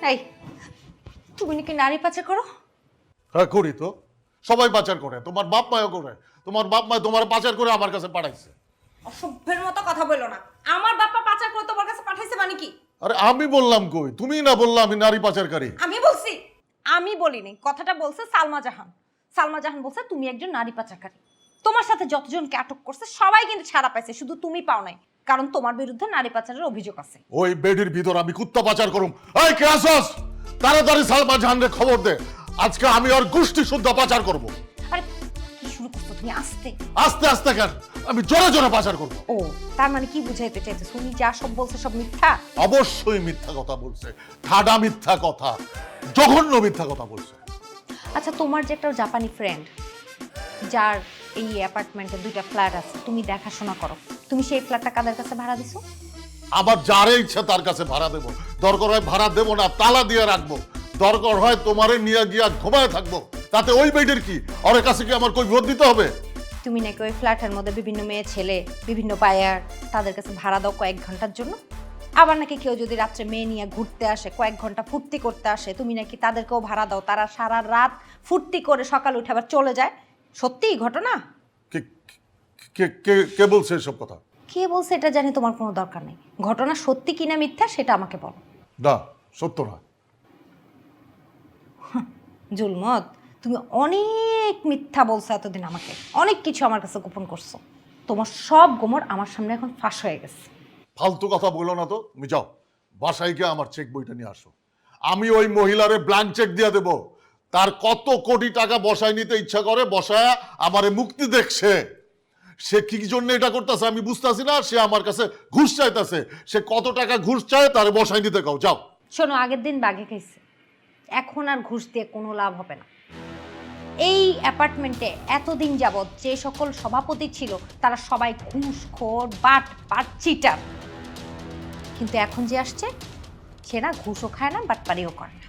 এই তুমি নাকি নারী পাচার করো? হ্যাঁ করি তো, সবাই পাচার করে, তোমার বাপ মাও করে। তোমার বাপ মা তোমার পাচার করে আমার কাছে পাঠাইছে। অসভ্যের মতো কথা বলো না। আমার বাবা পাচার করে তোমার কাছে পাঠাইছে মানে কি? আরে আমি বললাম কই, তুমি না বললা আমি নারী পাচারকারী। আমি বলছি? আমি বলিনি, কথাটা বলছে সালমা জাহান। সালমা জাহান বলছে তুমি একজন নারী পাচারকারী। তোমার সাথে যতজনকে আটক করছে সবাই কিন্তু ছাড়া পাইছে, শুধু তুমি পাও নাই, কারণ তোমার বিরুদ্ধে নারী পাচারের অভিযোগ আছে। ওই বেডির ভিতর আমি কুত্তা পাচার করুম। এই কে আসস? তাড়াতাড়ি সালমা জাহানকে খবর দে, আজকে আমি ওর গোষ্ঠী শুদ্ধ পাচার করব। আরে কি শুরু করছো তুমি? আস্তে আস্তে আস্তে কেন, আমি জোরে জোরে পাচার করব। ও তার মানে কি বুঝাইতে চাইছো? তুমি যা সব বলছো সব মিথ্যা? অবশ্যই মিথ্যা কথা বলছে, ঠাডা মিথ্যা কথা, জঘন্য মিথ্যা কথা বলছে। আচ্ছা, তোমার যে একটা জাপানি ফ্রেন্ড যার এই অ্যাপার্টমেন্টে 2টা ফ্ল্যাট আছে, তুমি দেখাশোনা করো, তুমি সেই ফ্ল্যাটটা কাদের কাছে ভাড়া দিছো? আমার যারে ইচ্ছা তার কাছে ভাড়া দেব। দরকার হয় ভাড়া দেব না, তালা দিয়ে রাখবো। দরকার হয় তোমারে নিয়ে গিয়া ঘুমায় থাকবো, তাতে ওই বেডের কি? ওর কাছে কি আমার কই ভোট দিতে হবে? তুমি নাকি ওই ফ্ল্যাটের মধ্যে বিভিন্ন মেয়ে ছেলে, বিভিন্ন বায়ার, তাদের কাছে ভাড়া দাও কয়েক ঘন্টার জন্য। আবার নাকি কেউ যদি রাত্রে মেয়ে নিয়ে ঘুরতে আসে, কয়েক ঘন্টা ফুর্তি করতে আসে, তুমি নাকি তাদেরকেও ভাড়া দাও, তারা সারা রাত ফুর্তি করে সকাল উঠে আবার চলে যায়। সত্যিই ঘটনা? কে কে কে কে বলছে এসব কথা? কে বলছে এটা জানি তোমার কোনো দরকার নেই। ঘটনা সত্যি কিনা মিথ্যা সেটা আমাকে বলো। না, সত্য না। জুলমত, তুমি অনেক মিথ্যা বলছো এতদিন, আমাকে অনেক কিছু আমার কাছে গোপন করছো। তোমার সব গোমর আমার সামনে এখন ফাঁস হয়ে গেছে। ফালতু কথা বলো না তো। তুমি যাও বাসায় গিয়ে আমার চেক বইটা নিয়ে আসো। আমি ওই মহিলারে ব্ল্যাঙ্ক চেক দিয়ে দেব। তার কত কোটি টাকা বসায় নিতে ইচ্ছা করে, বসায় আমারে মুক্তি দেখছে। সে কি জন্য এটা করতেছে আমি বুঝতেছি না। সে আমার কাছে ঘুষ চাইতেছে। সে কত টাকা ঘুষ চায় তার বসায় নিতে কাও। যাও। শোনো, আগের দিন বাগে খাইছে, এখন আর ঘুষ দিয়ে কোনো লাভ হবে না। এই অ্যাপার্টমেন্টে এতদিন যাবৎ যে সকল সভাপতি ছিল তারা সবাই ঘুষখোর, বাট চিটার। কিন্তু এখন যে আসছে সে না ঘুষও খায় না, বাটপাড়িও করে না।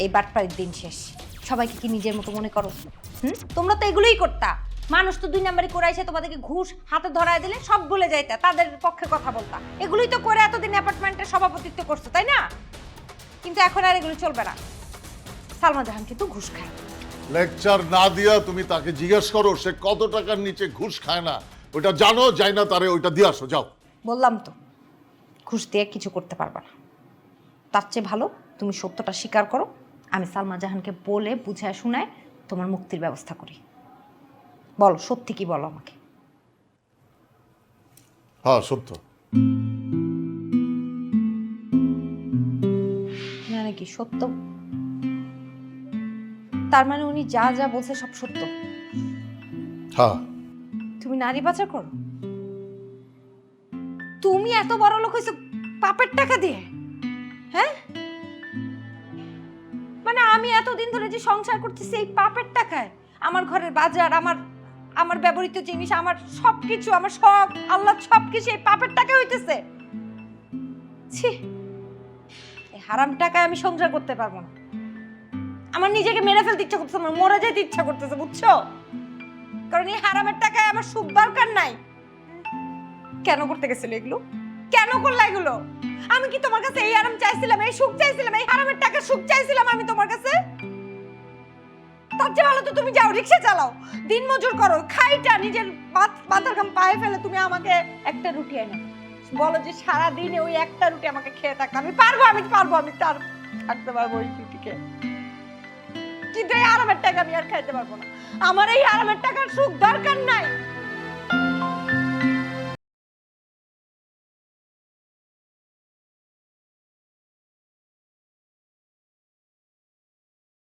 এই বাটপাড়ির দিন শেষ। সবাইকে কি নিজের মতো মনে করো? তোমরা তো এগুলোই করতা। মানুষ তো 2 নাম্বারই করাইছে, তোমাদেরকে ঘুষ হাতে ধরায় দিলে সব ভুলে যাইতা, তাদের পক্ষে কথা বলতা। এগুলোই তো করে এতদিন অ্যাপার্টমেন্টের সভাপতিত্ব করছো, তাই না? কিন্তু এখন আর এগুলো চলবে না। সালমা জাহান কিন্তু ঘুষ খায়। লেকচার না দিয়া তুমি তাকে জিজ্ঞেস করো সে কত টাকার নিচে ঘুষ খায় না। ওইটা জানো, যাই না তারে ওইটা দিয়ে আসো। যাও। বললাম তো, ঘুষ দিয়ে কিছু করতে পারবা না। তার চেয়ে ভালো তুমি সত্যটা স্বীকার করো। আমি সালমা জাহানকে বলে বুঝায় শুনায় তোমার মুক্তির ব্যবস্থা করি। বলো সত্যি কি, বলো আমাকে। হ্যাঁ সত্য। মানে কি সত্য? তার মানে উনি যা যা বলছে সব সত্য? হ্যাঁ। তুমি নারী পাচার করো? তুমি এত বড় লোক হইছো পাপের টাকা দিয়ে? হ্যাঁ, মানে আমি এতদিন ধরে যে সংসার করতেছি এই পাপের টাকায়, আমার ঘরের বাজার, আমার ব্যবহৃত জিনিস, আমার সবকিছু, আমার শখ আল্লাহ সবকিছু এই পাপের টাকা হইতেছে। ছি, এই হারাম টাকায় আমি সংসার করতে পারবো না। আমার নিজেকে মেরে ফেলতে ইচ্ছা করতেছে, আমার মরে যেতে ইচ্ছা করতেছে, বুঝছো? কারণ এই হারামের টাকায় আমার সুখ দরকার নাই। কেন করতে গেছিল এগুলো? কেন করলা এগুলো? আমি কি তোমার কাছে এই আরাম চাইছিলাম, এই সুখ চাইছিলাম, এই হারামের টাকার সুখ চাইছিলাম আমি তোমার কাছে? তার চেয়ে ভালো তো তুমি যাও রিক্সা চালাও, দিন মজুর করো, খাইটা নিজের মাথার ঘাম পায়ে ফেলে তুমি আমাকে একটা রুটি এনে বলো যে সারা দিনে ওই একটা রুটি আমাকে খেয়ে থাকতে। আমি পারবো, আমি তার থাকতে পারবো ওই রুটিকে। কিন্তু এই আরামের টাকা আমি আর খাইতে পারবো না। আমার এই আরামের টাকার সুখ দরকার নাই।